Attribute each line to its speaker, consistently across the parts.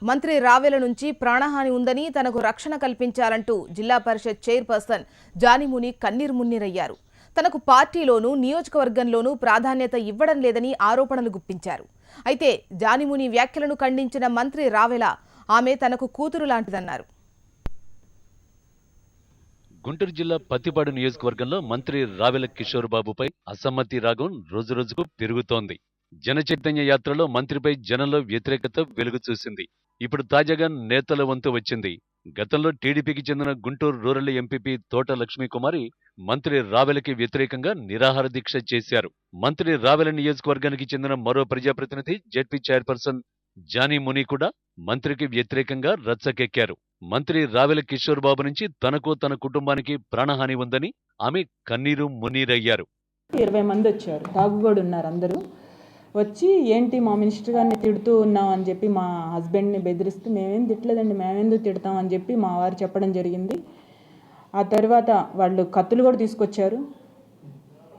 Speaker 1: మంత్రి రావెల నుంచి ప్రాణహాని ఉందని తనకు రక్షణ కల్పించాలంటూ జిల్లా పరిషత్ చైర్పర్సన్ జానిముని కన్నీరుమున్నీరయ్యారు. తనకు పార్టీలోనూ నియోజకవర్గంలోనూ ప్రాధాన్యత ఇవ్వడం లేదని ఆరోపణలు గుప్పించారు. అయితే జానిముని వ్యాఖ్యలను ఖండించిన మంత్రి రావెల ఆమె తనకు కూతురు లాంటిదన్నారు.
Speaker 2: గుంటూరు జిల్లా పత్తిపాడు నియోజకవర్గంలో మంత్రి రావెల కిషోర్ బాబుపై అసమ్మతి రాగం రోజురోజుకు పెరుగుతోంది. జనచైతన్య యాత్రలో మంత్రిపై జనంలో వ్యతిరేకత వెలుగు చూసింది. ఇప్పుడు తాజాగా నేతల వంతు వచ్చింది. గతంలో టీడీపీకి చెందిన గుంటూరు రూరల్ ఎంపీపీ తోట లక్ష్మీకుమారి మంత్రి రావెలకి వ్యతిరేకంగా నిరాహార దీక్ష చేశారు. మంత్రి రావెల నియోజకవర్గానికి చెందిన మరో ప్రజాప్రతినిధి జెడ్పీ చైర్పర్సన్ జానిముని కూడా మంత్రికి వ్యతిరేకంగా రచ్చకెక్కారు. మంత్రి రావెల కిషోర్ బాబు నుంచి తనకు తన కుటుంబానికి ప్రాణహాని ఉందని ఆమె కన్నీరు మున్నీరయ్యారు.
Speaker 3: 20 మంది వచ్చారు, తాగుబోడు ఉన్నారు. అందరూ వచ్చి ఏంటి మా మినిస్టర్ గారిని తిడుతూ ఉన్నాం అని చెప్పి మా హస్బెండ్ని బెదిరిస్తూ మేమేం తిట్టలేదండి, మేమెందుకు తిడతాం అని చెప్పి మా వారు చెప్పడం జరిగింది. ఆ తర్వాత వాళ్ళు కత్తులు కూడా తీసుకొచ్చారు,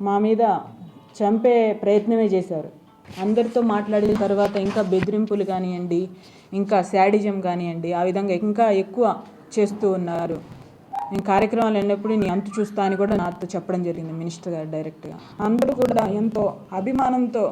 Speaker 3: మా మీద చంపే ప్రయత్నమే చేశారు. అందరితో మాట్లాడిన తర్వాత ఇంకా బెదిరింపులు కానివ్వండి, ఇంకా శాడిజం కానివ్వండి, ఆ విధంగా ఇంకా ఎక్కువ చేస్తూ ఉన్నారు. నేను కార్యక్రమాలు వెళ్ళినప్పుడు నీ అంతు చూస్తా అని కూడా నాతో చెప్పడం జరిగింది మినిస్టర్ గారు డైరెక్ట్గా. అందరూ కూడా ఎంతో అభిమానంతో.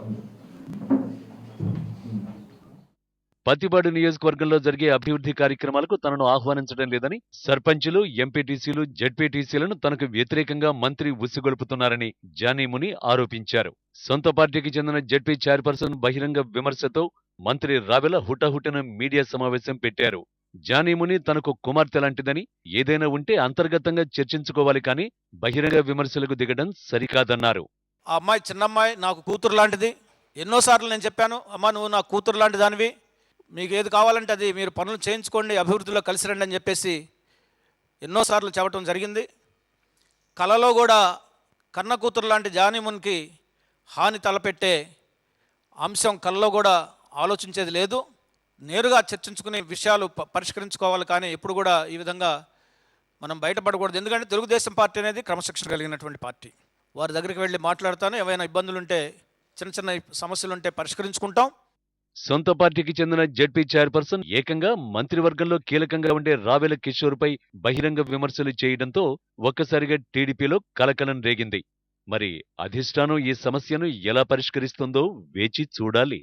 Speaker 2: పత్తిపాడు నియోజకవర్గంలో జరిగే అభివృద్ధి కార్యక్రమాలకు తనను ఆహ్వానించడం లేదని, సర్పంచులు, ఎంపీటీసీలు, జెడ్పీటీసీలను తనకు వ్యతిరేకంగా మంత్రి ఉసిగొల్పుతున్నారని జానిముని ఆరోపించారు. సొంత పార్టీకి చెందిన జెడ్పీ చైర్పర్సన్ బహిరంగ విమర్శతో మంత్రి రావెల హుటాహుటిన మీడియా సమావేశం పెట్టారు. జానిముని తనకు కుమార్తె లాంటిదని, ఏదైనా ఉంటే అంతర్గతంగా చర్చించుకోవాలి కానీ బహిరంగ విమర్శలకు దిగడం సరికాదన్నారు.
Speaker 4: ఆ అమ్మాయి చిన్నమ్మాయి నాకు కూతురు లాంటిది. ఎన్నోసార్లు నేను చెప్పాను, అమ్మ నువ్వు నా కూతురు లాంటి దానివి, మీకు ఏది కావాలంటే అది మీరు పనులు చేయించుకోండి, అభివృద్ధిలో కలిసి రండి అని చెప్పేసి ఎన్నోసార్లు చెప్పడం జరిగింది. కలలో కూడా కన్న కూతురు లాంటి జానిమునికి హాని తలపెట్టే అంశం కలలో కూడా ఆలోచించేది లేదు. నేరుగా చర్చించుకునే విషయాలు పరిష్కరించుకోవాలి కానీ ఎప్పుడు కూడా ఈ విధంగా మనం బయటపడకూడదు. ఎందుకంటే తెలుగుదేశం పార్టీ అనేది క్రమశిక్షణ కలిగినటువంటి పార్టీ. వారి దగ్గరికి వెళ్ళి మాట్లాడతాను, ఏవైనా ఇబ్బందులుంటే చిన్న చిన్న సమస్యలుంటే పరిష్కరించుకుంటాం.
Speaker 2: సొంత పార్టీకి చెందిన జెడ్పీ చైర్పర్సన్ ఏకంగా మంత్రివర్గంలో కీలకంగా ఉండే రావెల కిషోర్పై బహిరంగ విమర్శలు చేయడంతో ఒక్కసారిగా టీడీపీలో కలకలం రేగింది. మరి అధిష్టానం ఈ సమస్యను ఎలా పరిష్కరిస్తుందో వేచి చూడాలి.